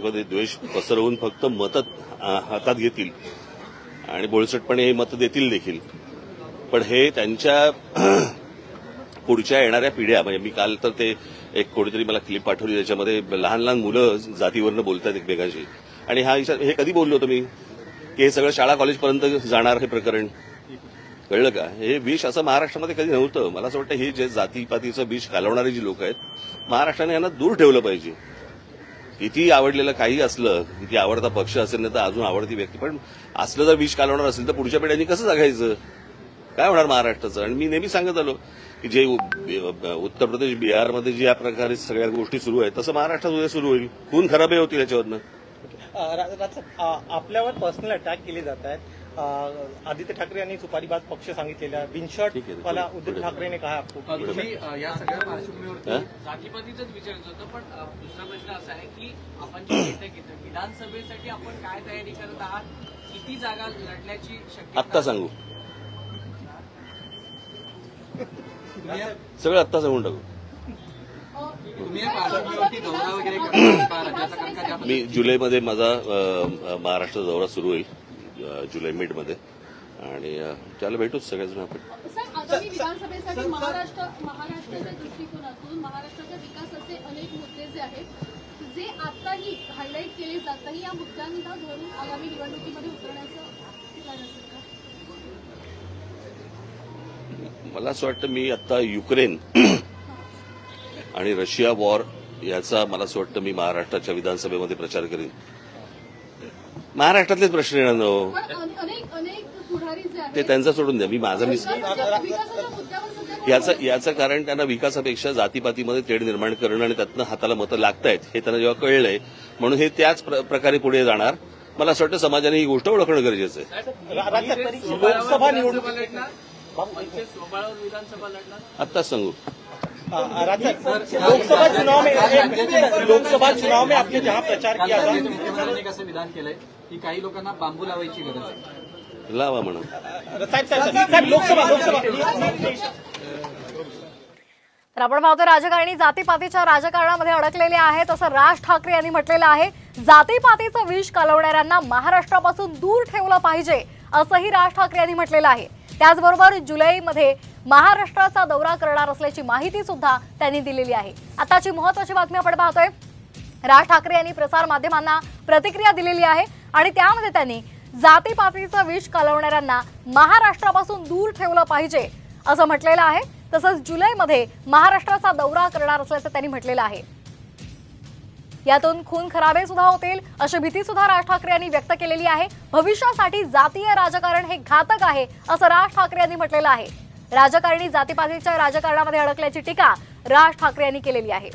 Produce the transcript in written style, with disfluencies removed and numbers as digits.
जातीमध्ये द्वेष पसरवून फक्त मतं हातात घेतील आणि बोळसटपणे हे मतं देतील देखील, पण हे त्यांच्या पुढच्या येणाऱ्या पिढ्या, म्हणजे मी काल तर ते एक कोणीतरी मला क्लिप पाठवली, त्याच्यामध्ये लहान लहान मुलं जातीवरनं बोलतात एकमेकांशी, आणि हे कधी बोललो होतो मी की हे सगळं शाळा कॉलेजपर्यंत जाणार हे प्रकरण, कळलं का? हे विष असं महाराष्ट्रामध्ये कधी नव्हतं. मला असं वाटतं हे जे जातीपातीचं विष घालवणारी जी लोक आहेत, महाराष्ट्राने यांना दूर ठेवलं पाहिजे. किती आवडलेलं काही असलं, किती आवडता पक्ष असेल नाही तर अजून आवडती व्यक्ती, पण असलं जर विष घालवणार असेल तर पुढच्या पिढ्यांनी कसं जगायचं, काय होणार महाराष्ट्राचं? आणि मी नेहमी सांगत आलो की जे उत्तर प्रदेश बिहारमध्ये ज्या प्रकारे सगळ्या गोष्टी सुरू आहेत तसं महाराष्ट्रात उद्या सुरू होईल. खून खराबही होतील याच्यावरनं. आपल्यावर पर्सनल अटॅक केले जात आहेत. आदित्य ठाकरे यांनी सुपारीबाज पक्ष सांगितलेला, बिनशॉट वाला उद्धव ठाकरेने कहा आपको. तुम्ही या सगळ्या पार्श्वभूमीवर जातीपातीचाच विचारत होतं, पण दुसरा प्रश्न असा आहे की आपण जे बैठक घेतो विधानसभेसाठी आपण काय तयारी करत आहात, किती जागा लढण्याची शक्यता? आत्ता सांगू, सगळं आत्ता सांगून टाकू. मी जुलैमध्ये माझा महाराष्ट्र दौरा सुरू होईल, जुलै मिडमध्ये, आणि त्याला भेटूच सगळेजण आपण. आगामी विधानसभेसाठी महाराष्ट्राच्या दृष्टिकोनातून महाराष्ट्राच्या विकासाचे अनेक मुद्दे जे आहेत जे आताही हायलाईट केले जात नाही, या मुद्द्यांना धरून आगामी निवडणुकीमध्ये उतरण्याचं प्लॅन असेल का? मला असं वाटतं मी आता युक्रेन आणि रशिया वॉर याचा मला असं वाटतं मी महाराष्ट्राच्या विधानसभेमध्ये प्रचार करेन. महाराष्ट्रातलेच प्रश्न येणार नो, ते त्यांचा सोडून द्या. मी माझा याचं कारण त्यांना विकासापेक्षा जातीपातीमध्ये तेढ निर्माण करणं आणि त्यातनं हाताला मतं लागतायत हे त्यांना जेव्हा कळलंय, म्हणून हे त्याच प्रकारे पुढे जाणार. मला असं वाटतं समाजाने ही गोष्ट ओळखणं गरजेचं आहे. लोकसभा निवडणूक विधानसभा लढणार आत्ताच सांगू. लोकसभा चुनाव में आपने जहां प्रचार किया था, मुख्यमंत्र्यांनी कसं विधान केलंय की काही लोकांना बांबू लावायची गरज आहे. लावा म्हणा. तर आपण पाहतो राजकारणी जातीपातीच्या राजकारणामध्ये अडकलेले आहेत असं राज ठाकरे यांनी म्हटलेलं आहे. जातीपातीचं विष कालवणाऱ्यांना महाराष्ट्रापासून दूर ठेवलं पाहिजे असंही राज ठाकरे यांनी म्हटलेलं आहे. त्याचबरोबर जुलैमध्ये महाराष्ट्राचा दौरा करणार असल्याची माहिती सुद्धा त्यांनी दिलेली आहे. आताची महत्त्वाची बातमी आपण पाहतोय. राज ठाकरे यांनी प्रसार माध्यमांना प्रतिक्रिया दिलेली आहे आणि त्यामध्ये त्यांनी जातीपातीचं विष कालवणाऱ्यांना महाराष्ट्रापासून दूर ठेवलं पाहिजे असं म्हटलेलं आहे. तसंच जुलैमध्ये महाराष्ट्राचा दौरा करणार असल्याचं त्यांनी म्हटलेलं आहे. यातून खून खराबे सुद्धा होतील अशी भीती सुद्धा राज ठाकरे यांनी व्यक्त केलेली आहे. भविष्यासाठी जातीय राजकारण हे घातक आहे असं राज ठाकरे यांनी म्हटलेलं आहे. राजकारणी जातीपातीच्या राजकारणामध्ये अडकल्याची टीका राज ठाकरे यांनी केलेली आहे.